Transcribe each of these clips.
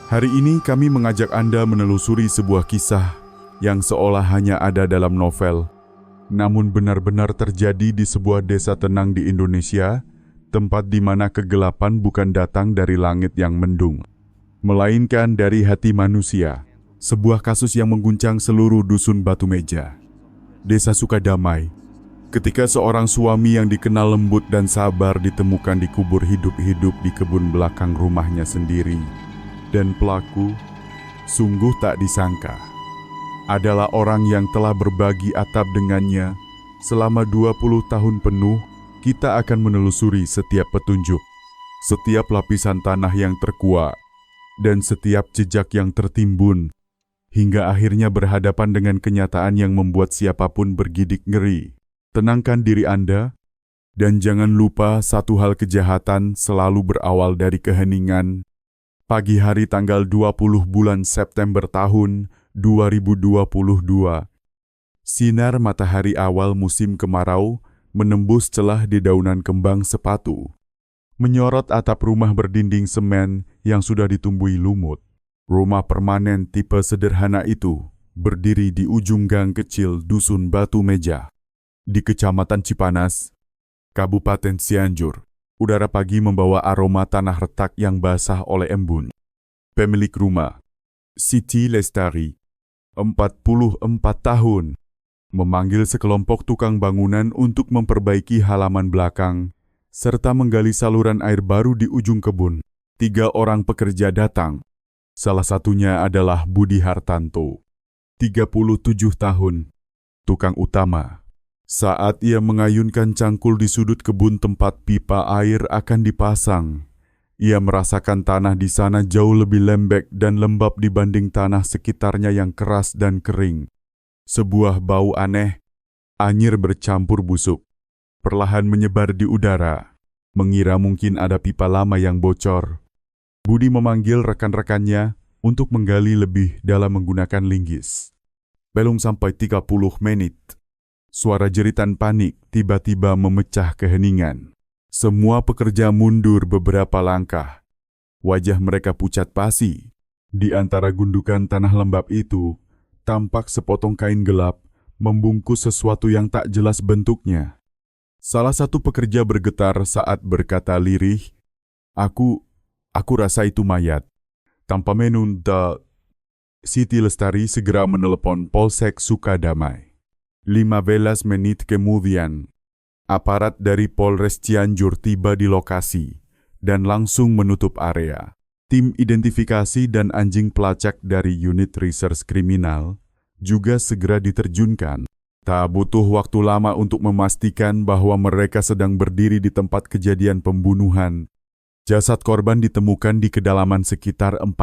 Hari ini kami mengajak Anda menelusuri sebuah kisah yang seolah hanya ada dalam novel, namun benar-benar terjadi di sebuah desa tenang di Indonesia, tempat di mana kegelapan bukan datang dari langit yang mendung, melainkan dari hati manusia. Sebuah kasus yang mengguncang seluruh dusun Batu Meja, Desa Sukadamai, ketika seorang suami yang dikenal lembut dan sabar ditemukan dikubur hidup-hidup di kebun belakang rumahnya sendiri. Dan pelaku, sungguh tak disangka, adalah orang yang telah berbagi atap dengannya selama 20 tahun penuh. Kita akan menelusuri setiap petunjuk, setiap lapisan tanah yang terkuak, dan setiap jejak yang tertimbun, hingga akhirnya berhadapan dengan kenyataan yang membuat siapapun bergidik ngeri. Tenangkan diri Anda, dan jangan lupa satu hal: kejahatan selalu berawal dari keheningan. Pagi hari tanggal 20 bulan September tahun 2022, sinar matahari awal musim kemarau menembus celah di daunan kembang sepatu, menyorot atap rumah berdinding semen yang sudah ditumbuhi lumut. Rumah permanen tipe sederhana itu berdiri di ujung gang kecil Dusun Batu Meja, di Kecamatan Cipanas, Kabupaten Cianjur. Udara pagi membawa aroma tanah retak yang basah oleh embun. Pemilik rumah, Siti Lestari, 44 tahun, memanggil sekelompok tukang bangunan untuk memperbaiki halaman belakang, serta menggali saluran air baru di ujung kebun. 3 orang pekerja datang. Salah satunya adalah Budi Hartanto, 37 tahun, tukang utama. Saat ia mengayunkan cangkul di sudut kebun tempat pipa air akan dipasang, ia merasakan tanah di sana jauh lebih lembek dan lembab dibanding tanah sekitarnya yang keras dan kering. Sebuah bau aneh, anyir bercampur busuk, perlahan menyebar di udara. Mengira mungkin ada pipa lama yang bocor, Budi memanggil rekan-rekannya untuk menggali lebih dalam menggunakan linggis. Belum sampai 30 menit, suara jeritan panik tiba-tiba memecah keheningan. Semua pekerja mundur beberapa langkah. Wajah mereka pucat pasi. Di antara gundukan tanah lembab itu, tampak sepotong kain gelap membungkus sesuatu yang tak jelas bentuknya. Salah satu pekerja bergetar saat berkata lirih, Aku rasa itu mayat. Tanpa menunda, Siti Lestari segera menelepon Polsek Sukadamai. 15 menit kemudian, aparat dari Polres Cianjur tiba di lokasi dan langsung menutup area. Tim identifikasi dan anjing pelacak dari unit reserse kriminal juga segera diterjunkan. Tak butuh waktu lama untuk memastikan bahwa mereka sedang berdiri di tempat kejadian pembunuhan. Jasad korban ditemukan di kedalaman sekitar 40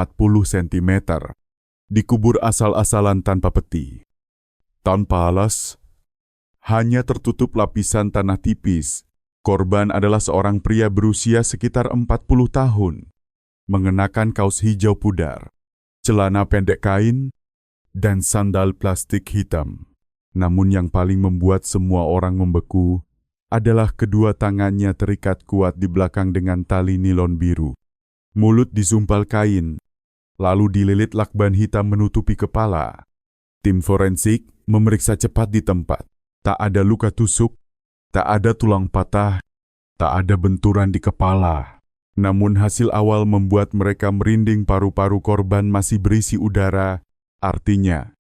cm. Dikubur asal-asalan tanpa peti, tanpa alas, hanya tertutup lapisan tanah tipis. Korban adalah seorang pria berusia sekitar 40 tahun, mengenakan kaos hijau pudar, celana pendek kain, dan sandal plastik hitam. Namun yang paling membuat semua orang membeku adalah kedua tangannya terikat kuat di belakang dengan tali nilon biru. Mulut disumpal kain, lalu dililit lakban hitam menutupi kepala. Tim forensik memeriksa cepat di tempat. Tak ada luka tusuk, tak ada tulang patah, tak ada benturan di kepala. Namun hasil awal membuat mereka merinding. Paru-paru korban masih berisi udara, artinya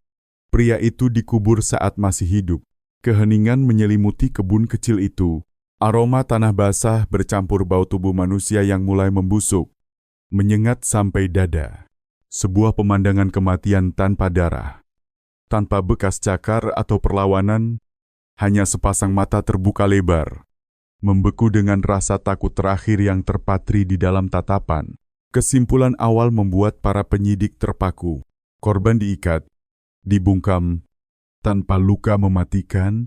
pria itu dikubur saat masih hidup. Keheningan menyelimuti kebun kecil itu. Aroma tanah basah bercampur bau tubuh manusia yang mulai membusuk, menyengat sampai dada. Sebuah pemandangan kematian tanpa darah, tanpa bekas cakar atau perlawanan, hanya sepasang mata terbuka lebar, membeku dengan rasa takut terakhir yang terpatri di dalam tatapan. Kesimpulan awal membuat para penyidik terpaku. Korban diikat, dibungkam, tanpa luka mematikan,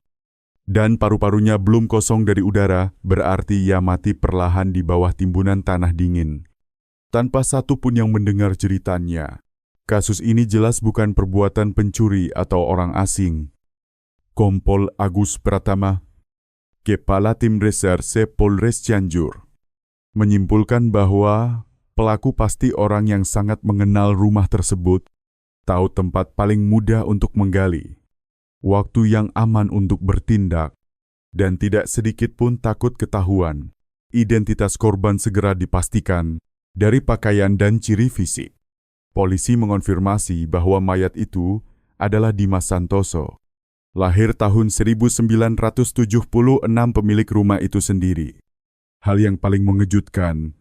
dan paru-parunya belum kosong dari udara, berarti ia mati perlahan di bawah timbunan tanah dingin. Tanpa satu pun yang mendengar jeritannya. Kasus ini jelas bukan perbuatan pencuri atau orang asing. Kompol Agus Pratama, Kepala Tim Reserse Polres Cianjur, menyimpulkan bahwa Pelaku pasti orang yang sangat mengenal rumah tersebut, tahu tempat paling mudah untuk menggali, waktu yang aman untuk bertindak, dan tidak sedikit pun takut ketahuan. Identitas korban segera dipastikan dari pakaian dan ciri fisik. Polisi mengonfirmasi bahwa mayat itu adalah Dimas Santoso, lahir tahun 1976 pemilik rumah itu sendiri. Hal yang paling mengejutkan,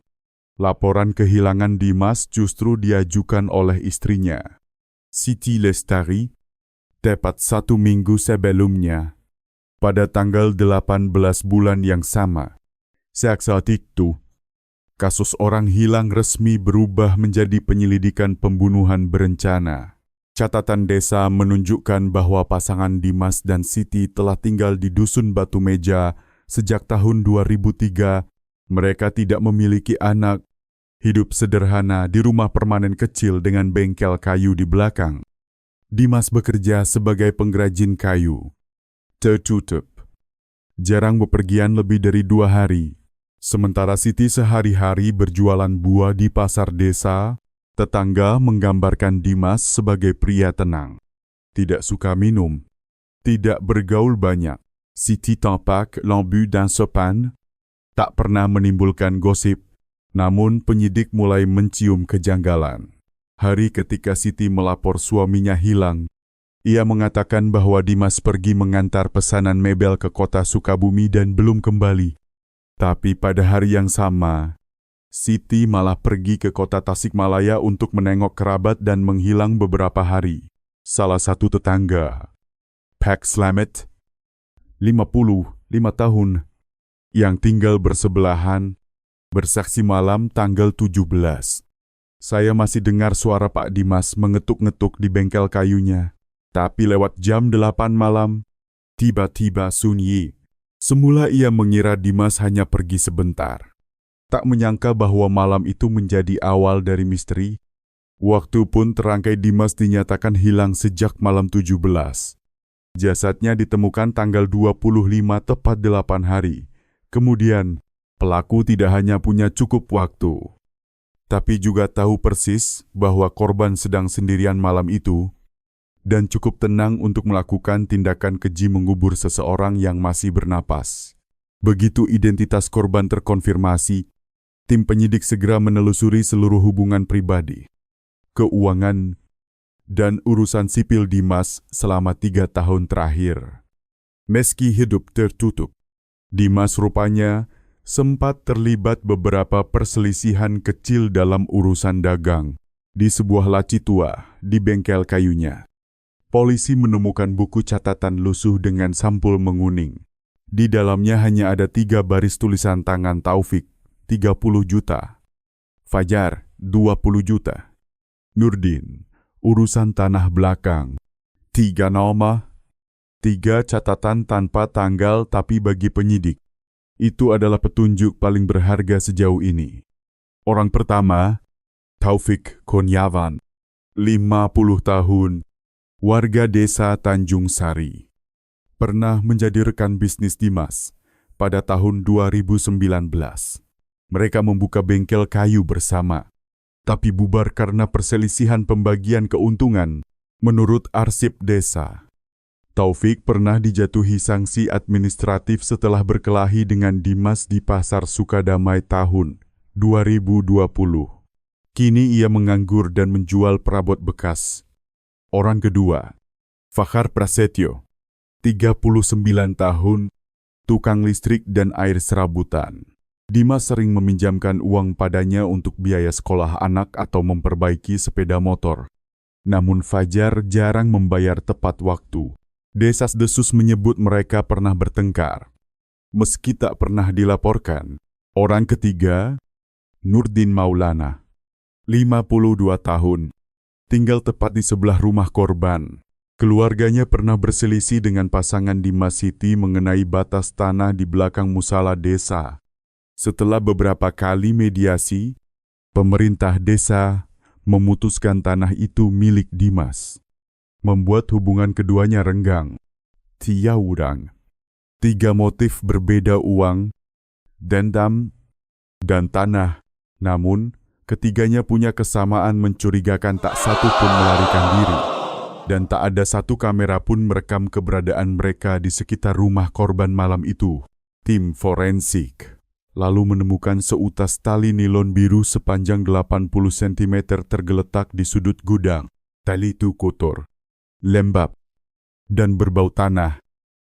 laporan kehilangan Dimas justru diajukan oleh istrinya, Siti Lestari, tepat 1 minggu sebelumnya, pada tanggal 18 bulan yang sama. Sejak saat itu, kasus orang hilang resmi berubah menjadi penyelidikan pembunuhan berencana. Catatan desa menunjukkan bahwa pasangan Dimas dan Siti telah tinggal di Dusun Batu Meja sejak tahun 2003. Mereka tidak memiliki anak, hidup sederhana di rumah permanen kecil dengan bengkel kayu di belakang. Dimas bekerja sebagai pengrajin kayu, tertutup, jarang bepergian lebih dari 2 hari. Sementara Siti sehari-hari berjualan buah di pasar desa. Tetangga menggambarkan Dimas sebagai pria tenang, tidak suka minum, tidak bergaul banyak. Siti tampak lambu dan sopan, tak pernah menimbulkan gosip. Namun penyidik mulai mencium kejanggalan. Hari ketika Siti melapor suaminya hilang, ia mengatakan bahwa Dimas pergi mengantar pesanan mebel ke kota Sukabumi dan belum kembali. Tapi pada hari yang sama, Siti malah pergi ke kota Tasikmalaya untuk menengok kerabat dan menghilang beberapa hari. Salah satu tetangga, Pak Slamet, 55 tahun, yang tinggal bersebelahan, bersaksi malam tanggal 17. Saya masih dengar suara Pak Dimas mengetuk-ngetuk di bengkel kayunya. Tapi lewat jam 8 malam, tiba-tiba sunyi. Semula ia mengira Dimas hanya pergi sebentar. Tak menyangka bahwa malam itu menjadi awal dari misteri. Waktu pun terangkai Dimas dinyatakan hilang sejak malam 17. Jasadnya ditemukan tanggal 25 tepat 8 hari. Kemudian, pelaku tidak hanya punya cukup waktu, tapi juga tahu persis bahwa korban sedang sendirian malam itu dan cukup tenang untuk melakukan tindakan keji mengubur seseorang yang masih bernapas. Begitu identitas korban terkonfirmasi, tim penyidik segera menelusuri seluruh hubungan pribadi, keuangan, dan urusan sipil Dimas selama 3 tahun terakhir. Meski hidup tertutup, Dimas rupanya sempat terlibat beberapa perselisihan kecil dalam urusan dagang di sebuah laci tua di bengkel kayunya. Polisi menemukan buku catatan lusuh dengan sampul menguning. Di dalamnya hanya ada 3 baris tulisan tangan Taufik, 30 juta. Fajar, 20 juta. Nurdin, urusan tanah belakang. 3 nama, 3 catatan tanpa tanggal, tapi bagi penyidik, itu adalah petunjuk paling berharga sejauh ini. Orang pertama, Taufik Konyawan, 50 tahun, warga desa Tanjung Sari. Pernah menjadi rekan bisnis Dimas pada tahun 2019. Mereka membuka bengkel kayu bersama, tapi bubar karena perselisihan pembagian keuntungan. Menurut arsip desa, Taufik pernah dijatuhi sanksi administratif setelah berkelahi dengan Dimas di Pasar Sukadamai tahun 2020. Kini ia menganggur dan menjual perabot bekas. Orang kedua, Fakhar Prasetyo, 39 tahun, tukang listrik dan air serabutan. Dimas sering meminjamkan uang padanya untuk biaya sekolah anak atau memperbaiki sepeda motor. Namun Fajar jarang membayar tepat waktu. Desas-desus menyebut mereka pernah bertengkar, meski tak pernah dilaporkan. Orang ketiga, Nurdin Maulana, 52 tahun, tinggal tepat di sebelah rumah korban. Keluarganya pernah berselisih dengan pasangan Dimas Siti mengenai batas tanah di belakang musala desa. Setelah beberapa kali mediasi, pemerintah desa memutuskan tanah itu milik Dimas, membuat hubungan keduanya renggang. Tiawurang. 3 motif berbeda: uang, dendam, dan tanah. Namun, Ketiganya punya kesamaan mencurigakan, tak satu pun melarikan diri. Dan tak ada satu kamera pun merekam keberadaan mereka di sekitar rumah korban malam itu. Tim forensik lalu menemukan seutas tali nilon biru sepanjang 80 cm tergeletak di sudut gudang. Tali itu kotor, lembab, dan berbau tanah.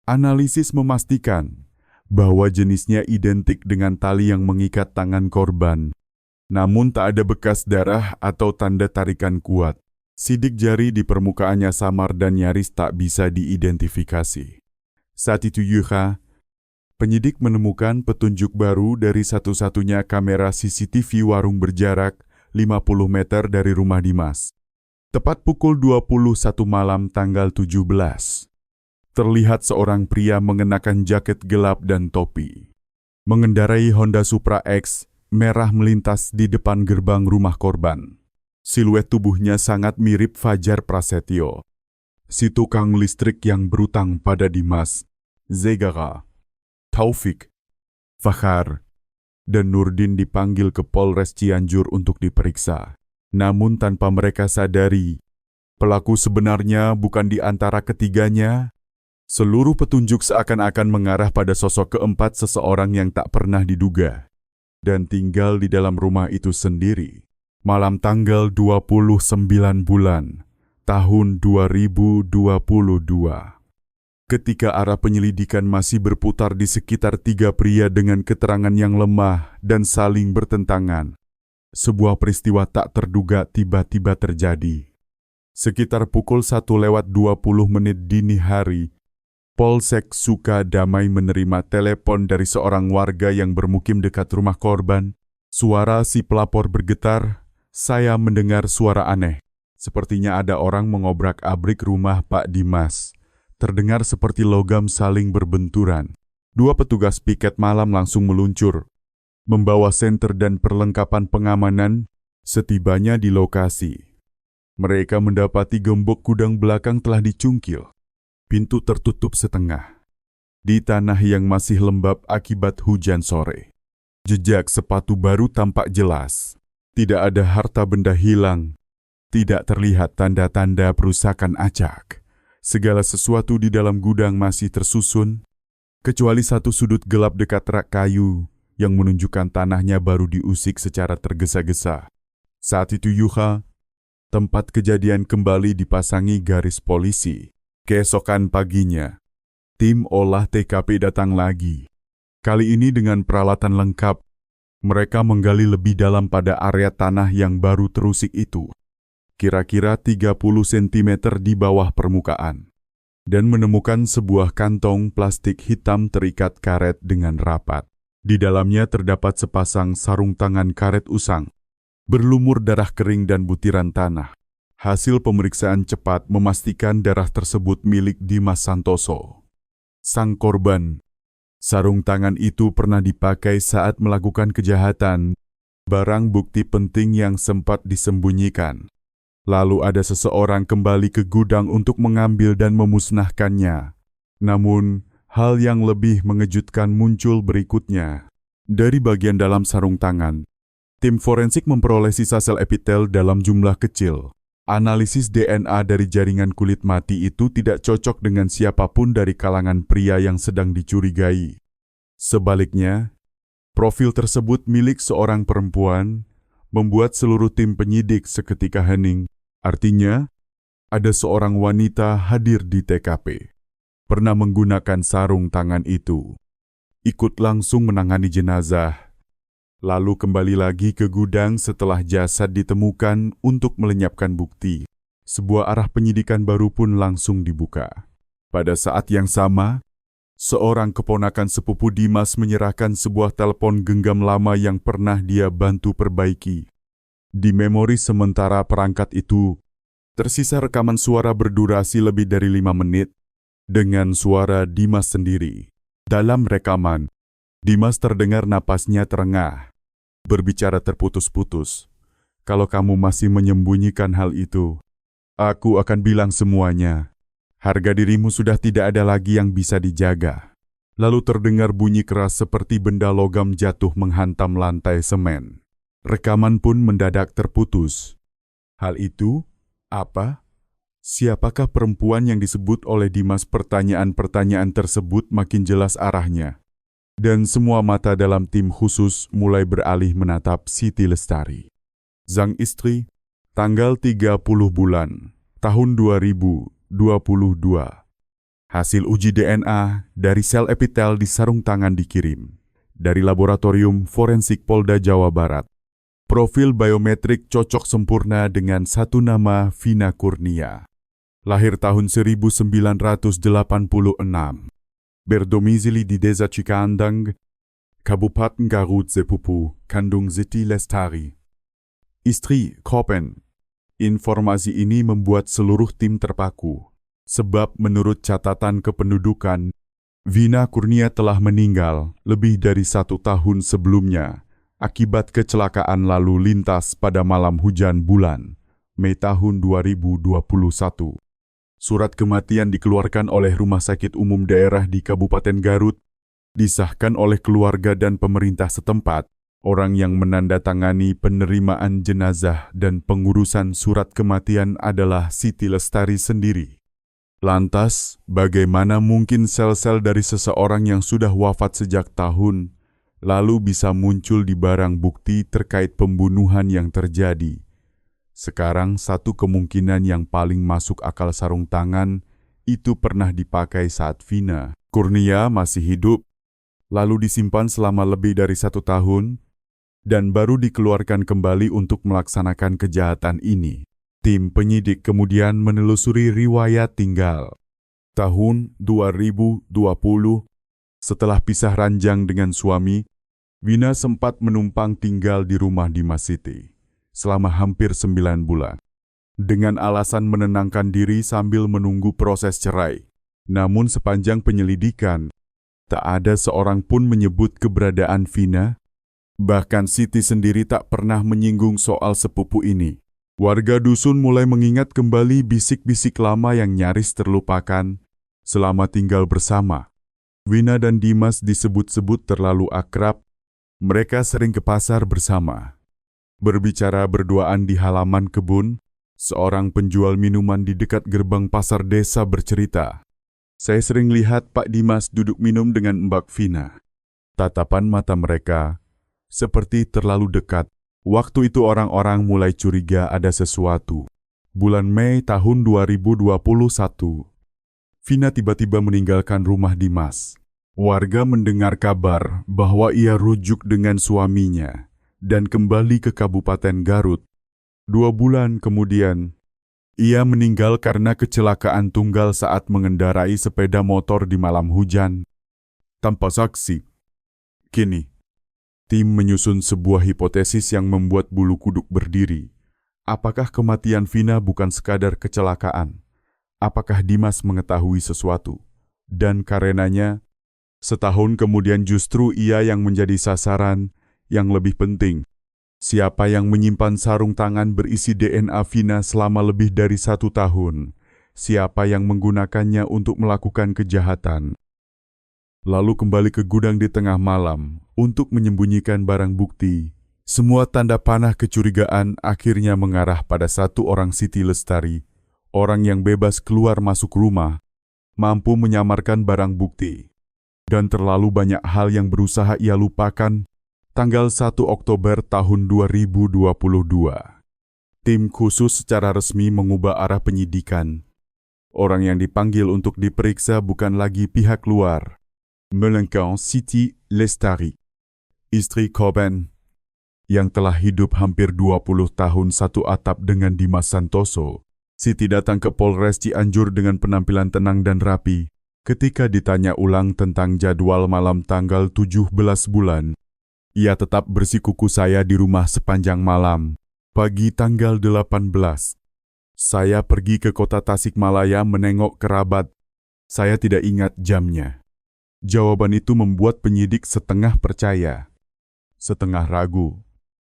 Analisis memastikan bahwa jenisnya identik dengan tali yang mengikat tangan korban. Namun tak ada bekas darah atau tanda tarikan kuat. Sidik jari di permukaannya samar dan nyaris tak bisa diidentifikasi. Saat itu juga, penyidik menemukan petunjuk baru dari satu-satunya kamera CCTV warung berjarak 50 meter dari rumah Dimas. Tepat pukul 21 malam tanggal 17, terlihat seorang pria mengenakan jaket gelap dan topi, mengendarai Honda Supra X merah melintas di depan gerbang rumah korban. Siluet tubuhnya sangat mirip Fajar Prasetyo, si tukang listrik yang berutang pada Dimas, Zegara, Taufik, Fakhar, dan Nurdin dipanggil ke Polres Cianjur untuk diperiksa. Namun tanpa mereka sadari, pelaku sebenarnya bukan di antara ketiganya. Seluruh petunjuk seakan-akan mengarah pada sosok keempat, seseorang yang tak pernah diduga dan tinggal di dalam rumah itu sendiri. Malam tanggal 29 bulan tahun 2022. Ketika arah penyelidikan masih berputar di sekitar tiga pria dengan keterangan yang lemah dan saling bertentangan, sebuah peristiwa tak terduga tiba-tiba terjadi. Sekitar pukul 1:20 dini hari, Polsek Sukadamai menerima telepon dari seorang warga yang bermukim dekat rumah korban. Suara si pelapor bergetar, "Saya mendengar suara aneh. Sepertinya ada orang mengobrak-abrik rumah Pak Dimas." Terdengar seperti logam saling berbenturan. Dua petugas piket malam langsung meluncur, membawa senter dan perlengkapan pengamanan. Setibanya di lokasi, mereka mendapati gembok gudang belakang telah dicungkil. Pintu tertutup setengah, di tanah yang masih lembab akibat hujan sore. Jejak sepatu baru tampak jelas. Tidak ada harta benda hilang. Tidak terlihat tanda-tanda perusakan acak. Segala sesuatu di dalam gudang masih tersusun, kecuali satu sudut gelap dekat rak kayu yang menunjukkan tanahnya baru diusik secara tergesa-gesa. Saat itu juga, tempat kejadian kembali dipasangi garis polisi. Keesokan paginya, tim olah TKP datang lagi. Kali ini dengan peralatan lengkap, mereka menggali lebih dalam pada area tanah yang baru terusik itu, kira-kira 30 cm di bawah permukaan, dan menemukan sebuah kantong plastik hitam terikat karet dengan rapat. Di dalamnya terdapat sepasang sarung tangan karet usang, berlumur darah kering dan butiran tanah. Hasil pemeriksaan cepat memastikan darah tersebut milik Dimas Santoso, sang korban. Sarung tangan itu pernah dipakai saat melakukan kejahatan, barang bukti penting yang sempat disembunyikan. Lalu ada seseorang kembali ke gudang untuk mengambil dan memusnahkannya. Namun, hal yang lebih mengejutkan muncul berikutnya. Dari bagian dalam sarung tangan, tim forensik memperoleh sisa sel epitel dalam jumlah kecil. Analisis DNA dari jaringan kulit mati itu tidak cocok dengan siapapun dari kalangan pria yang sedang dicurigai. Sebaliknya, profil tersebut milik seorang perempuan, membuat seluruh tim penyidik seketika hening. Artinya, ada seorang wanita hadir di TKP, pernah menggunakan sarung tangan itu, ikut langsung menangani jenazah, lalu kembali lagi ke gudang setelah jasad ditemukan untuk melenyapkan bukti. Sebuah arah penyidikan baru pun langsung dibuka. Pada saat yang sama, seorang keponakan sepupu Dimas menyerahkan sebuah telepon genggam lama yang pernah dia bantu perbaiki. Di memori sementara perangkat itu, tersisa rekaman suara berdurasi lebih dari 5 menit dengan suara Dimas sendiri. Dalam rekaman, Dimas terdengar napasnya terengah, berbicara terputus-putus. "Kalau kamu masih menyembunyikan hal itu, aku akan bilang semuanya. Harga dirimu sudah tidak ada lagi yang bisa dijaga." Lalu terdengar bunyi keras seperti benda logam jatuh menghantam lantai semen. Rekaman pun mendadak terputus. Hal itu, apa? Siapakah perempuan yang disebut oleh Dimas? Pertanyaan-pertanyaan tersebut makin jelas arahnya. Dan semua mata dalam tim khusus mulai beralih menatap Siti Lestari. Sang istri, tanggal 30 bulan, tahun 2022. Hasil uji DNA dari sel epitel di sarung tangan dikirim dari Laboratorium Forensik Polda Jawa Barat. Profil biometrik cocok sempurna dengan satu nama Vina Kurnia. Lahir tahun 1986. Berdomisili di Desa Cikandang, Kabupaten Garut Sepupu, Kandung Siti Lestari. Istri Kopen. Informasi ini membuat seluruh tim terpaku. Sebab menurut catatan kependudukan, Vina Kurnia telah meninggal lebih dari 1 tahun sebelumnya akibat kecelakaan lalu lintas pada malam hujan bulan Mei tahun 2021. Surat kematian dikeluarkan oleh Rumah Sakit Umum Daerah di Kabupaten Garut, disahkan oleh keluarga dan pemerintah setempat. Orang yang menandatangani penerimaan jenazah dan pengurusan surat kematian adalah Siti Lestari sendiri. Lantas, bagaimana mungkin sel-sel dari seseorang yang sudah wafat sejak tahun lalu bisa muncul di barang bukti terkait pembunuhan yang terjadi? Sekarang satu kemungkinan yang paling masuk akal, sarung tangan itu pernah dipakai saat Vina Kurnia masih hidup, lalu disimpan selama lebih dari 1 tahun, dan baru dikeluarkan kembali untuk melaksanakan kejahatan ini. Tim penyidik kemudian menelusuri riwayat tinggal. Tahun 2020, setelah pisah ranjang dengan suami, Vina sempat menumpang tinggal di rumah Dimas Siti selama hampir 9 bulan. Dengan alasan menenangkan diri sambil menunggu proses cerai. Namun sepanjang penyelidikan, tak ada seorang pun menyebut keberadaan Vina. Bahkan Siti sendiri tak pernah menyinggung soal sepupu ini. Warga dusun mulai mengingat kembali bisik-bisik lama yang nyaris terlupakan selama tinggal bersama. Vina dan Dimas disebut-sebut terlalu akrab. Mereka sering ke pasar bersama. Berbicara berduaan di halaman kebun, seorang penjual minuman di dekat gerbang pasar desa bercerita, "Saya sering lihat Pak Dimas duduk minum dengan Mbak Vina." Tatapan mata mereka seperti terlalu dekat. Waktu itu orang-orang mulai curiga ada sesuatu. Bulan Mei tahun 2021, Vina tiba-tiba meninggalkan rumah Dimas. Warga mendengar kabar bahwa ia rujuk dengan suaminya dan kembali ke Kabupaten Garut. 2 bulan kemudian, ia meninggal karena kecelakaan tunggal saat mengendarai sepeda motor di malam hujan. Tanpa saksi. Kini, tim menyusun sebuah hipotesis yang membuat bulu kuduk berdiri. Apakah kematian Vina bukan sekadar kecelakaan? Apakah Dimas mengetahui sesuatu? Dan karenanya, setahun kemudian justru ia yang menjadi sasaran. Yang lebih penting, siapa yang menyimpan sarung tangan berisi DNA Vina selama lebih dari 1 tahun? Siapa yang menggunakannya untuk melakukan kejahatan? Lalu kembali ke gudang di tengah malam untuk menyembunyikan barang bukti. Semua tanda panah kecurigaan akhirnya mengarah pada satu orang, Siti Lestari, orang yang bebas keluar masuk rumah, mampu menyamarkan barang bukti. Dan terlalu banyak hal yang berusaha ia lupakan. Tanggal 1 Oktober tahun 2022. Tim khusus secara resmi mengubah arah penyidikan. Orang yang dipanggil untuk diperiksa bukan lagi pihak luar, melainkan Siti Lestari, istri Kopen, yang telah hidup hampir 20 tahun satu atap dengan Dimas Santoso. Siti datang ke Polres Cianjur dengan penampilan tenang dan rapi. Ketika ditanya ulang tentang jadwal malam tanggal 17 bulan, ia tetap bersikuku, "Saya di rumah sepanjang malam. Pagi tanggal 18. Saya pergi ke kota Tasikmalaya menengok kerabat. Saya tidak ingat jamnya." Jawaban itu membuat penyidik setengah percaya, setengah ragu.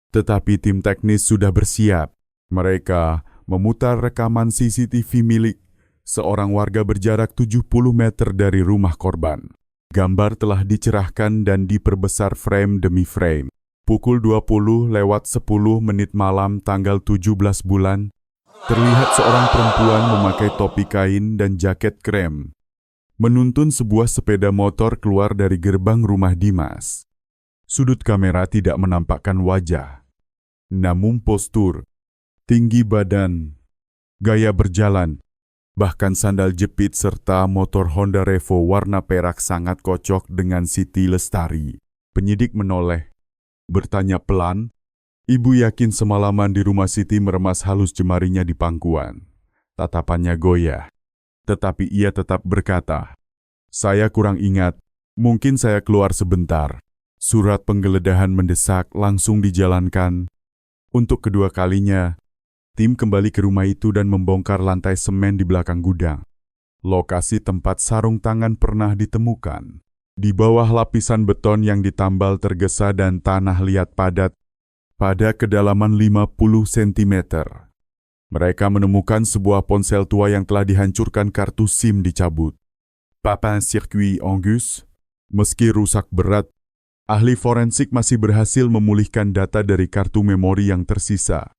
Tetapi tim teknis sudah bersiap. Mereka memutar rekaman CCTV milik seorang warga berjarak 70 meter dari rumah korban. Gambar telah dicerahkan dan diperbesar frame demi frame. Pukul 20:10 malam tanggal 17 bulan, terlihat seorang perempuan memakai topi kain dan jaket krem, menuntun sebuah sepeda motor keluar dari gerbang rumah Dimas. Sudut kamera tidak menampakkan wajah, namun postur, tinggi badan, gaya berjalan, bahkan sandal jepit serta motor Honda Revo warna perak sangat cocok dengan Siti Lestari. Penyidik menoleh, bertanya pelan. Ibu yakin semalaman di rumah Siti meremas halus jemarinya di pangkuan. Tatapannya goyah, tetapi ia tetap berkata, "Saya kurang ingat, mungkin saya keluar sebentar." Surat penggeledahan mendesak langsung dijalankan. Untuk kedua kalinya, tim kembali ke rumah itu dan membongkar lantai semen di belakang gudang. Lokasi tempat sarung tangan pernah ditemukan. Di bawah lapisan beton yang ditambal tergesa dan tanah liat padat, pada kedalaman 50 cm. Mereka menemukan sebuah ponsel tua yang telah dihancurkan kartu SIM dicabut. Papan sirkuit Angus, meski rusak berat, ahli forensik masih berhasil memulihkan data dari kartu memori yang tersisa.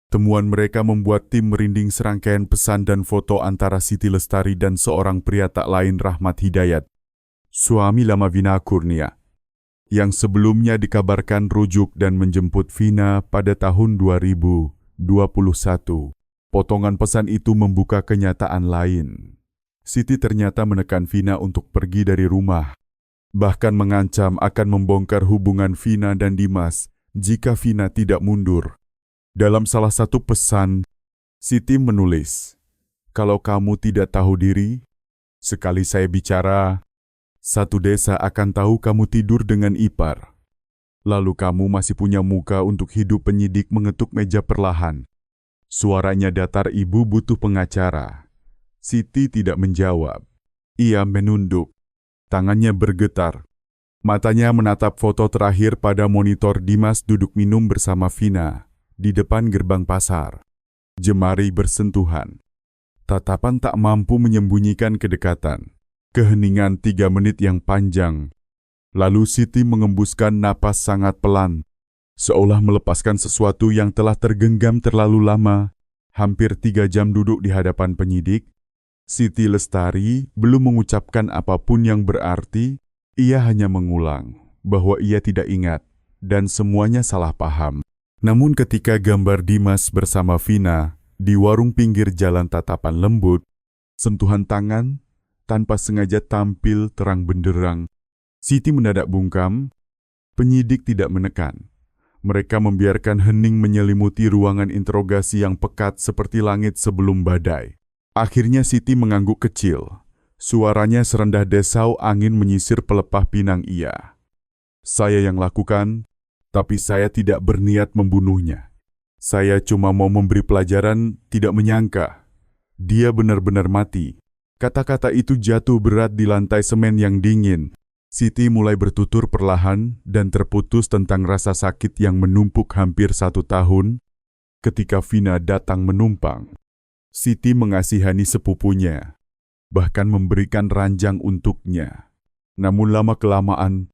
Temuan mereka membuat tim merinding serangkaian pesan dan foto antara Siti Lestari dan seorang pria tak lain Rahmat Hidayat, suami lama Vina Kurnia, yang sebelumnya dikabarkan rujuk dan menjemput Vina pada tahun 2021. Potongan pesan itu membuka kenyataan lain. Siti ternyata menekan Vina untuk pergi dari rumah, bahkan mengancam akan membongkar hubungan Vina dan Dimas jika Vina tidak mundur. Dalam salah satu pesan, Siti menulis, "Kalau kamu tidak tahu diri, sekali saya bicara, satu desa akan tahu kamu tidur dengan ipar. Lalu kamu masih punya muka untuk hidup." Penyidik mengetuk meja perlahan. Suaranya datar, "Ibu butuh pengacara." Siti tidak menjawab. Ia menunduk. Tangannya bergetar. Matanya menatap foto terakhir pada monitor Dimas duduk minum bersama Vina di depan gerbang pasar. Jemari bersentuhan. Tatapan tak mampu menyembunyikan kedekatan. Keheningan 3 menit yang panjang. Lalu Siti mengembuskan napas sangat pelan, seolah melepaskan sesuatu yang telah tergenggam terlalu lama. Hampir 3 jam duduk di hadapan penyidik, Siti Lestari belum mengucapkan apapun yang berarti. Ia hanya mengulang bahwa ia tidak ingat dan semuanya salah paham. Namun ketika gambar Dimas bersama Vina di warung pinggir jalan, tatapan lembut, sentuhan tangan tanpa sengaja tampil terang benderang, Siti mendadak bungkam. Penyidik tidak menekan. Mereka membiarkan hening menyelimuti ruangan interogasi yang pekat seperti langit sebelum badai. Akhirnya Siti mengangguk kecil. Suaranya serendah desau angin menyisir pelepah pinang ia. "Saya yang lakukan, tapi saya tidak berniat membunuhnya. Saya cuma mau memberi pelajaran, tidak menyangka dia benar-benar mati." Kata-kata itu jatuh berat di lantai semen yang dingin. Siti mulai bertutur perlahan dan terputus tentang rasa sakit yang menumpuk hampir 1 tahun ketika Vina datang menumpang. Siti mengasihani sepupunya, bahkan memberikan ranjang untuknya. Namun lama-kelamaan,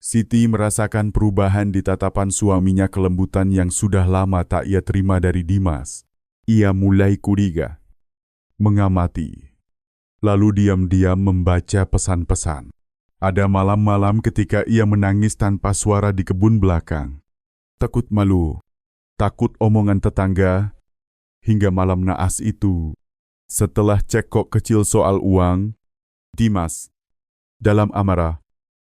Siti merasakan perubahan di tatapan suaminya, kelembutan yang sudah lama tak ia terima dari Dimas. Ia mulai curiga, mengamati, lalu diam-diam membaca pesan-pesan. Ada malam-malam ketika ia menangis tanpa suara di kebun belakang. Takut malu, takut omongan tetangga, hingga malam naas itu, setelah cekcok kecil soal uang, Dimas, dalam amarah,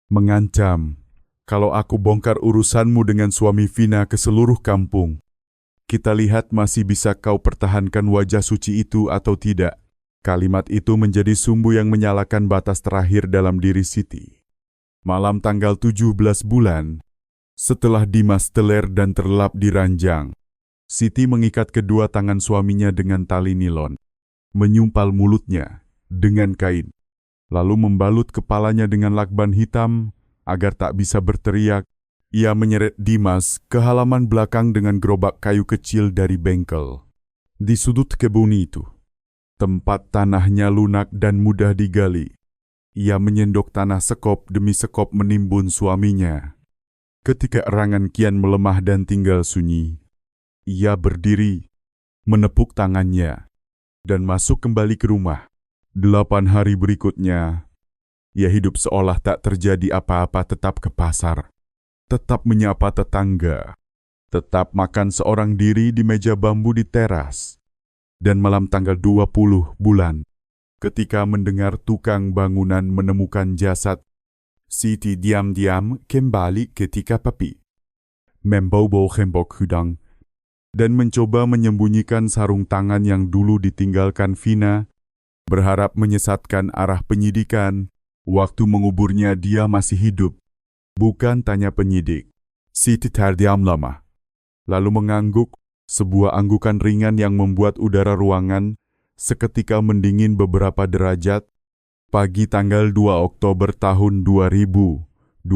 mengancam, "Kalau aku bongkar urusanmu dengan suami Vina ke seluruh kampung, kita lihat masih bisa kau pertahankan wajah suci itu atau tidak." Kalimat itu menjadi sumbu yang menyalakan batas terakhir dalam diri Siti. Malam tanggal 17 bulan, setelah Dimas teler dan terlelap di ranjang, Siti mengikat kedua tangan suaminya dengan tali nilon, menyumpal mulutnya dengan kain, lalu membalut kepalanya dengan lakban hitam agar tak bisa berteriak. Ia menyeret Dimas ke halaman belakang dengan gerobak kayu kecil dari bengkel. Di sudut kebun itu, tempat tanahnya lunak dan mudah digali, ia menyendok tanah sekop demi sekop menimbun suaminya. Ketika erangan kian melemah dan tinggal sunyi, ia berdiri, menepuk tangannya, dan masuk kembali ke rumah. 8 hari berikutnya, ia hidup seolah tak terjadi apa-apa, tetap ke pasar, tetap menyapa tetangga, tetap makan seorang diri di meja bambu di teras. Dan malam tanggal 20 bulan, ketika mendengar tukang bangunan menemukan jasad, Siti diam-diam kembali ke TKP, membawa gembok hudang, dan mencoba menyembunyikan sarung tangan yang dulu ditinggalkan Vina, berharap menyesatkan arah penyidikan. Waktu menguburnya dia masih hidup. Bukan, tanya penyidik. Siti terdiam lama, lalu mengangguk, sebuah anggukan ringan yang membuat udara ruangan seketika mendingin beberapa derajat. Pagi tanggal 2 Oktober tahun 2022,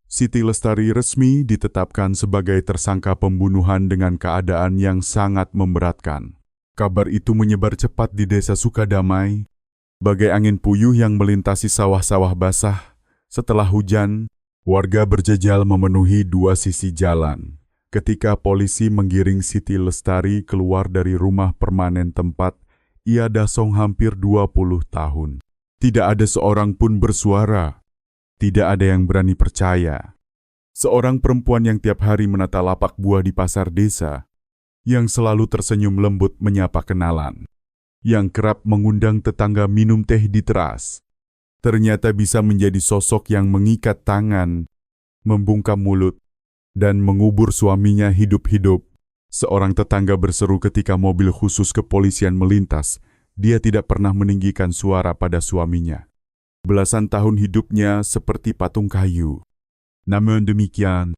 Siti Lestari resmi ditetapkan sebagai tersangka pembunuhan dengan keadaan yang sangat memberatkan. Kabar itu menyebar cepat di desa Sukadamai, bagai angin puyuh yang melintasi sawah-sawah basah. Setelah hujan, warga berjejal memenuhi dua sisi jalan. Ketika polisi menggiring Siti Lestari keluar dari rumah permanen tempat ia dasong hampir 20 tahun. Tidak ada seorang pun bersuara. Tidak ada yang berani percaya. Seorang perempuan yang tiap hari menata lapak buah di pasar desa, yang selalu tersenyum lembut menyapa kenalan, yang kerap mengundang tetangga minum teh di teras, ternyata bisa menjadi sosok yang mengikat tangan, membungkam mulut, dan mengubur suaminya hidup-hidup. Seorang tetangga berseru ketika mobil khusus kepolisian melintas. Dia tidak pernah meninggikan suara pada suaminya. Belasan tahun hidupnya seperti patung kayu. Namun demikian,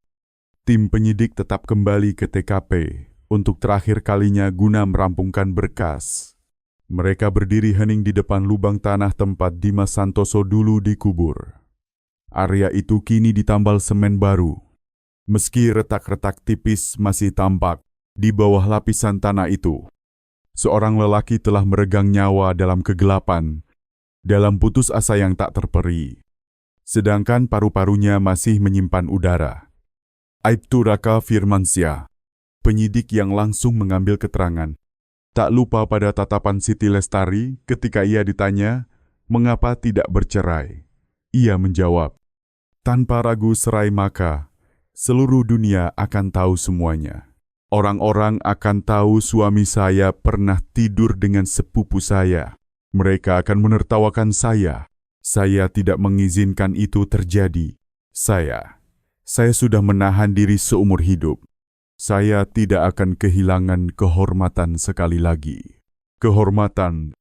tim penyidik tetap kembali ke TKP untuk terakhir kalinya guna merampungkan berkas. Mereka berdiri hening di depan lubang tanah tempat Dimas Santoso dulu dikubur. Area itu kini ditambal semen baru. Meski retak-retak tipis masih tampak di bawah lapisan tanah itu, seorang lelaki telah meregang nyawa dalam kegelapan, dalam putus asa yang tak terperi. Sedangkan paru-parunya masih menyimpan udara. Aibtu Raka Firmansyah, penyidik yang langsung mengambil keterangan, tak lupa pada tatapan Siti Lestari ketika ia ditanya mengapa tidak bercerai. Ia menjawab, tanpa ragu serai maka, seluruh dunia akan tahu semuanya. Orang-orang akan tahu suami saya pernah tidur dengan sepupu saya. Mereka akan menertawakan saya. Saya tidak mengizinkan itu terjadi. Saya sudah menahan diri seumur hidup. Saya tidak akan kehilangan kehormatan sekali lagi. Kehormatan.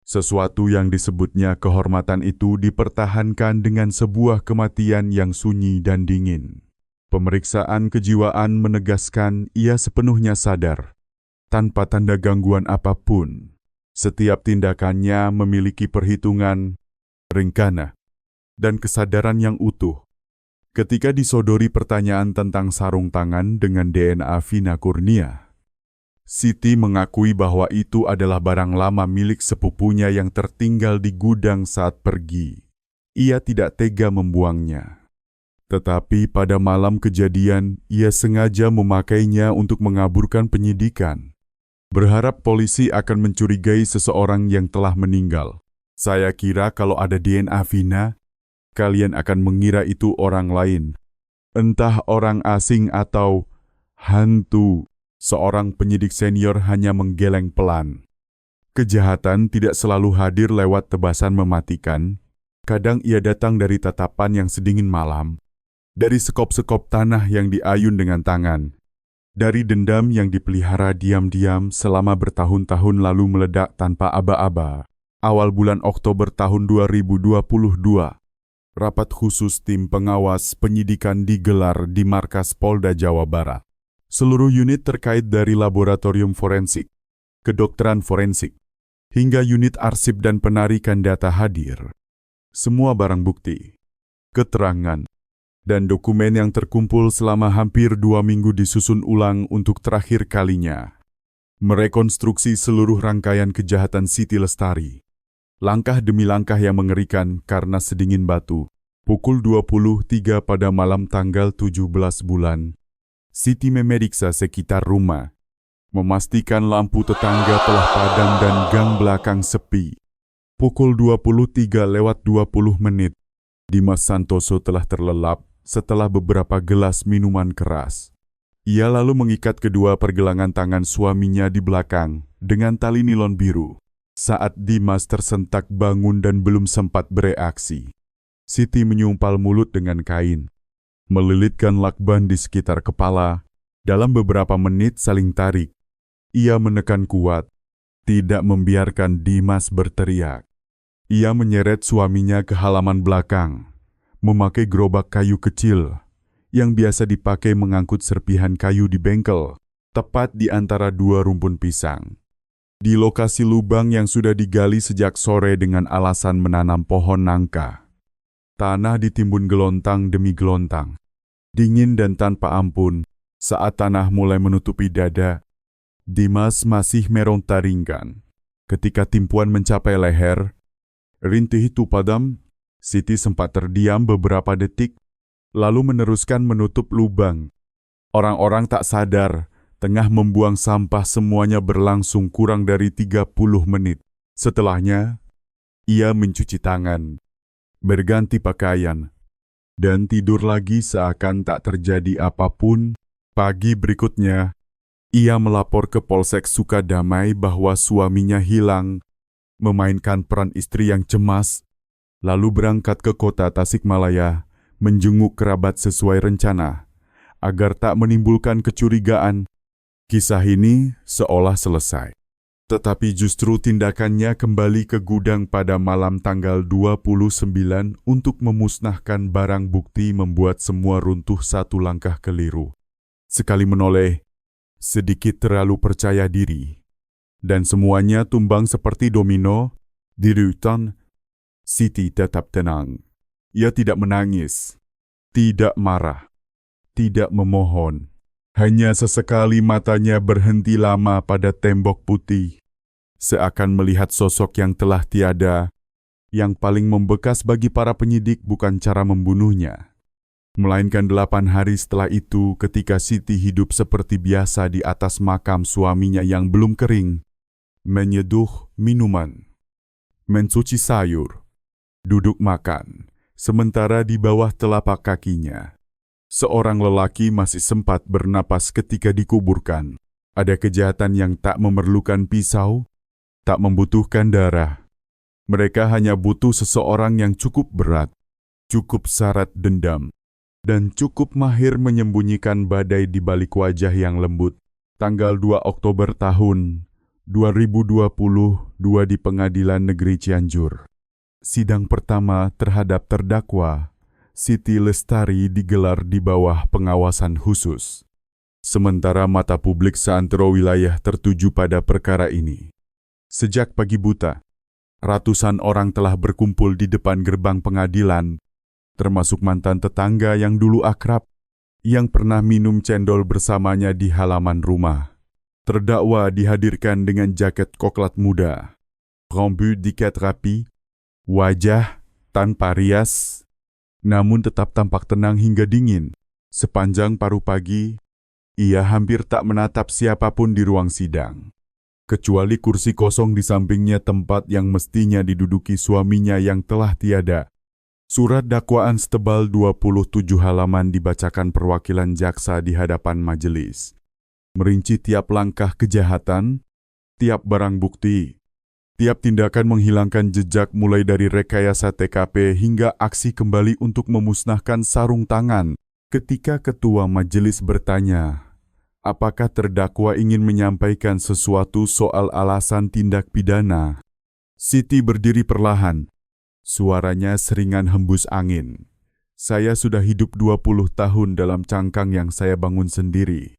Sesuatu yang disebutnya kehormatan itu dipertahankan dengan sebuah kematian yang sunyi dan dingin. Pemeriksaan kejiwaan menegaskan ia sepenuhnya sadar, tanpa tanda gangguan apapun. Setiap tindakannya memiliki perhitungan, rencana, dan kesadaran yang utuh. Ketika disodori pertanyaan tentang sarung tangan dengan DNA Vina Kurnia, Siti mengakui bahwa itu adalah barang lama milik sepupunya yang tertinggal di gudang saat pergi. Ia tidak tega membuangnya. Tetapi pada malam kejadian, ia sengaja memakainya untuk mengaburkan penyidikan. Berharap polisi akan mencurigai seseorang yang telah meninggal. Saya kira kalau ada DNA Vina, kalian akan mengira itu orang lain. Entah orang asing atau hantu. Seorang penyidik senior hanya menggeleng pelan. Kejahatan tidak selalu hadir lewat tebasan mematikan. Kadang ia datang dari tatapan yang sedingin malam. Dari sekop-sekop tanah yang diayun dengan tangan, dari dendam yang dipelihara diam-diam selama bertahun-tahun lalu meledak tanpa aba-aba. Awal bulan Oktober tahun 2022, rapat khusus tim pengawas penyidikan digelar di markas Polda Jawa Barat. Seluruh unit terkait dari laboratorium forensik, kedokteran forensik, hingga unit arsip dan penarikan data hadir. Semua barang bukti, keterangan, dan dokumen yang terkumpul selama hampir 2 minggu disusun ulang untuk terakhir kalinya. Merekonstruksi seluruh rangkaian kejahatan Siti Lestari. Langkah demi langkah yang mengerikan karena sedingin batu. Pukul 23 pada malam tanggal 17 bulan, Siti memeriksa sekitar rumah, memastikan lampu tetangga telah padam dan gang belakang sepi. Pukul 23:20, Dimas Santoso telah terlelap setelah beberapa gelas minuman keras. Ia lalu mengikat kedua pergelangan tangan suaminya di belakang dengan tali nilon biru. Saat Dimas tersentak bangun dan belum sempat bereaksi, Siti menyumpal mulut dengan kain, melilitkan lakban di sekitar kepala. Dalam beberapa menit saling tarik. Ia menekan kuat, tidak membiarkan Dimas berteriak. Ia menyeret suaminya ke halaman belakang, memakai gerobak kayu kecil yang biasa dipakai mengangkut serpihan kayu di bengkel, tepat di antara dua rumpun pisang. Di lokasi lubang yang sudah digali sejak sore dengan alasan menanam pohon nangka. Tanah ditimbun gelontang demi gelontang, dingin dan tanpa ampun. Saat tanah mulai menutupi dada, Dimas masih meronta ringkan. Ketika timpuan mencapai leher, rintih itu padam. Siti sempat terdiam beberapa detik, lalu meneruskan menutup lubang. Orang-orang tak sadar, tengah membuang sampah semuanya berlangsung kurang dari 30 menit. Setelahnya, ia mencuci tangan, berganti pakaian, dan tidur lagi seakan tak terjadi apapun. Pagi berikutnya, ia melapor ke Polsek Sukadamai bahwa suaminya hilang, memainkan peran istri yang cemas, lalu berangkat ke kota Tasikmalaya, menjenguk kerabat sesuai rencana, agar tak menimbulkan kecurigaan. Kisah ini seolah selesai. Tetapi justru tindakannya kembali ke gudang pada malam tanggal 29 untuk memusnahkan barang bukti membuat semua runtuh satu langkah keliru. Sekali menoleh, sedikit terlalu percaya diri. Dan semuanya tumbang seperti domino. Di rutan, Siti tetap tenang. Ia tidak menangis, tidak marah, tidak memohon. Hanya sesekali matanya berhenti lama pada tembok putih, seakan melihat sosok yang telah tiada. Yang paling membekas bagi para penyidik bukan cara membunuhnya, melainkan 8 hari setelah itu ketika Siti hidup seperti biasa di atas makam suaminya yang belum kering, menyeduh minuman, mencuci sayur, duduk makan, sementara di bawah telapak kakinya seorang lelaki masih sempat bernapas ketika dikuburkan. Ada kejahatan yang tak memerlukan pisau, tak membutuhkan darah. Mereka hanya butuh seseorang yang cukup berat, cukup syarat dendam, dan cukup mahir menyembunyikan badai di balik wajah yang lembut. Tanggal 2 Oktober tahun 2022 di Pengadilan Negeri Cianjur. Sidang pertama terhadap terdakwa Siti Lestari digelar di bawah pengawasan khusus. Sementara mata publik seantero wilayah tertuju pada perkara ini. Sejak pagi buta, ratusan orang telah berkumpul di depan gerbang pengadilan, termasuk mantan tetangga yang dulu akrab, yang pernah minum cendol bersamanya di halaman rumah. Terdakwa dihadirkan dengan jaket koklat muda, rambut diikat rapi, wajah tanpa rias, namun tetap tampak tenang hingga dingin. Sepanjang paruh pagi, ia hampir tak menatap siapapun di ruang sidang, kecuali kursi kosong di sampingnya, tempat yang mestinya diduduki suaminya yang telah tiada. Surat dakwaan setebal 27 halaman dibacakan perwakilan jaksa di hadapan majelis, merinci tiap langkah kejahatan, tiap barang bukti, tiap tindakan menghilangkan jejak mulai dari rekayasa TKP hingga aksi kembali untuk memusnahkan sarung tangan. Ketika ketua majelis bertanya, apakah terdakwa ingin menyampaikan sesuatu soal alasan tindak pidana? Siti berdiri perlahan. Suaranya seringan hembus angin. Saya sudah hidup 20 tahun dalam cangkang yang saya bangun sendiri.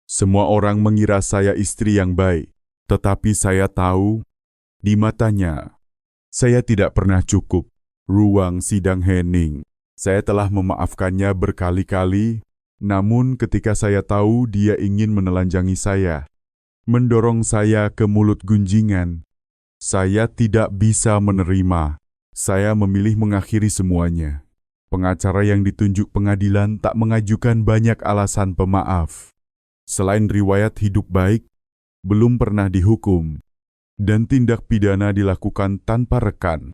Semua orang mengira saya istri yang baik, tetapi saya tahu, di matanya, saya tidak pernah cukup. Ruang sidang hening. Saya telah memaafkannya berkali-kali, namun ketika saya tahu dia ingin menelanjangi saya, mendorong saya ke mulut gunjingan, saya tidak bisa menerima. Saya memilih mengakhiri semuanya. Pengacara yang ditunjuk pengadilan tak mengajukan banyak alasan pemaaf. Selain riwayat hidup baik, belum pernah dihukum, dan tindak pidana dilakukan tanpa rekan.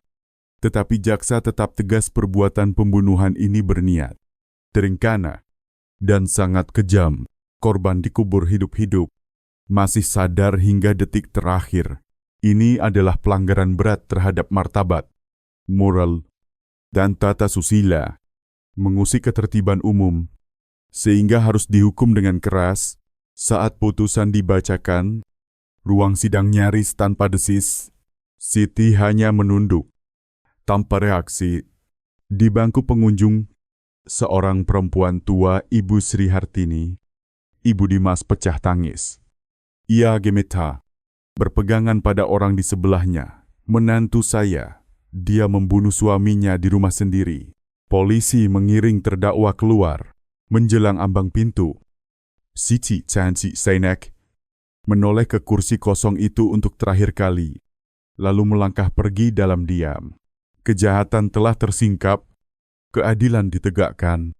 Tetapi jaksa tetap tegas perbuatan pembunuhan ini berniat, terencana, dan sangat kejam. Korban dikubur hidup-hidup, masih sadar hingga detik terakhir. Ini adalah pelanggaran berat terhadap martabat, moral, dan tata susila, mengusik ketertiban umum, sehingga harus dihukum dengan keras. Saat putusan dibacakan, ruang sidang nyaris tanpa desis. Siti hanya menunduk, tanpa reaksi. Di bangku pengunjung, seorang perempuan tua, Ibu Sri Hartini, Ibu Dimas, pecah tangis. Ia gemetar, berpegangan pada orang di sebelahnya. Menantu saya, dia membunuh suaminya di rumah sendiri. Polisi mengiring terdakwa keluar. Menjelang ambang pintu, Siti Canci Sainek menoleh ke kursi kosong itu untuk terakhir kali, lalu melangkah pergi dalam diam. Kejahatan telah tersingkap, keadilan ditegakkan,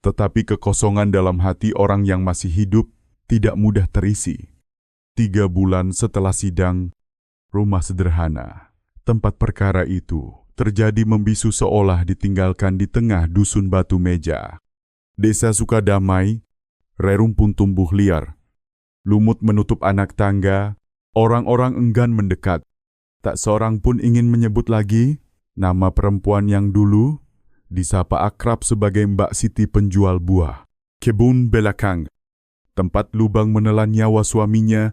tetapi kekosongan dalam hati orang yang masih hidup tidak mudah terisi. 3 bulan setelah sidang, rumah sederhana, tempat perkara itu, terjadi membisu seolah ditinggalkan di tengah dusun batu meja. Desa Sukadamai, rerumpun tumbuh liar. Lumut menutup anak tangga, orang-orang enggan mendekat. Tak seorang pun ingin menyebut lagi nama perempuan yang dulu disapa akrab sebagai Mbak Siti penjual buah. Kebun belakang, tempat lubang menelan nyawa suaminya,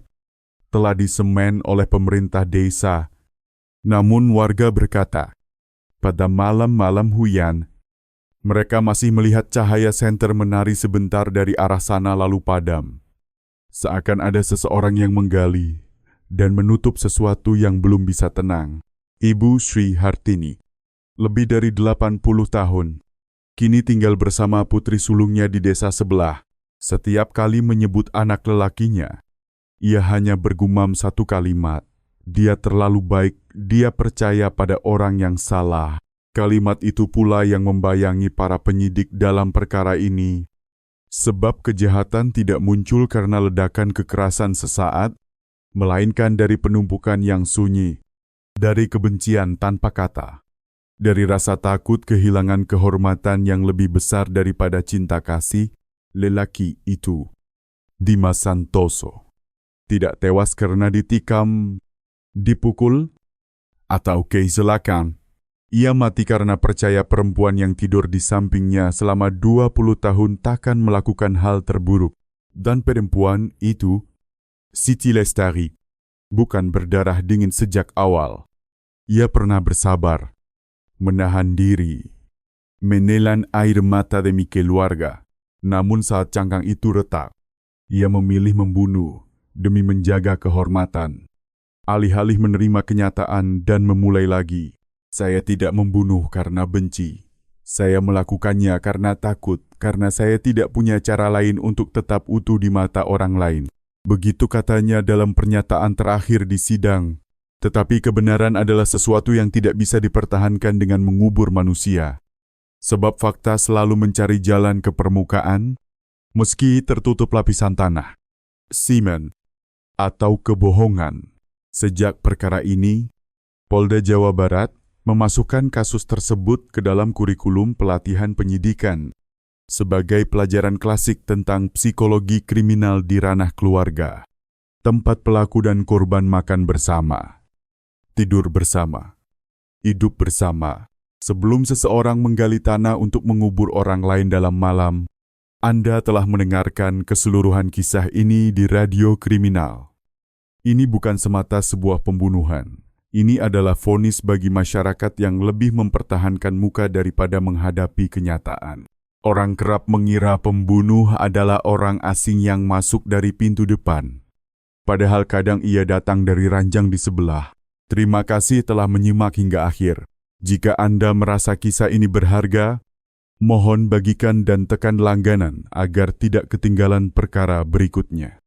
telah disemen oleh pemerintah desa. Namun warga berkata, pada malam-malam hujan, mereka masih melihat cahaya senter menari sebentar dari arah sana lalu padam. Seakan ada seseorang yang menggali dan menutup sesuatu yang belum bisa tenang. Ibu Sri Hartini, lebih dari 80 tahun, kini tinggal bersama putri sulungnya di desa sebelah. Setiap kali menyebut anak lelakinya, ia hanya bergumam satu kalimat. Dia terlalu baik, dia percaya pada orang yang salah. Kalimat itu pula yang membayangi para penyidik dalam perkara ini. Sebab kejahatan tidak muncul karena ledakan kekerasan sesaat, melainkan dari penumpukan yang sunyi, dari kebencian tanpa kata, dari rasa takut kehilangan kehormatan yang lebih besar daripada cinta kasih. Lelaki itu, Dimas Santoso, tidak tewas karena ditikam, dipukul, atau kecelakaan. Ia mati karena percaya perempuan yang tidur di sampingnya selama 20 tahun takkan melakukan hal terburuk. Dan perempuan itu, Siti Lestari, bukan berdarah dingin sejak awal. Ia pernah bersabar, menahan diri, menelan air mata demi keluarga. Namun saat cangkang itu retak, ia memilih membunuh demi menjaga kehormatan. Alih-alih menerima kenyataan dan memulai lagi. Saya tidak membunuh karena benci. Saya melakukannya karena takut, karena saya tidak punya cara lain untuk tetap utuh di mata orang lain. Begitu katanya dalam pernyataan terakhir di sidang. Tetapi kebenaran adalah sesuatu yang tidak bisa dipertahankan dengan mengubur manusia. Sebab fakta selalu mencari jalan ke permukaan, meski tertutup lapisan tanah, semen, atau kebohongan. Sejak perkara ini, Polda Jawa Barat memasukkan kasus tersebut ke dalam kurikulum pelatihan penyidikan sebagai pelajaran klasik tentang psikologi kriminal di ranah keluarga. Tempat pelaku dan korban makan bersama, tidur bersama, hidup bersama. Sebelum seseorang menggali tanah untuk mengubur orang lain dalam malam, Anda telah mendengarkan keseluruhan kisah ini di Radio Kriminal. Ini bukan semata sebuah pembunuhan. Ini adalah vonis bagi masyarakat yang lebih mempertahankan muka daripada menghadapi kenyataan. Orang kerap mengira pembunuh adalah orang asing yang masuk dari pintu depan. Padahal kadang ia datang dari ranjang di sebelah. Terima kasih telah menyimak hingga akhir. Jika Anda merasa kisah ini berharga, mohon bagikan dan tekan langganan agar tidak ketinggalan perkara berikutnya.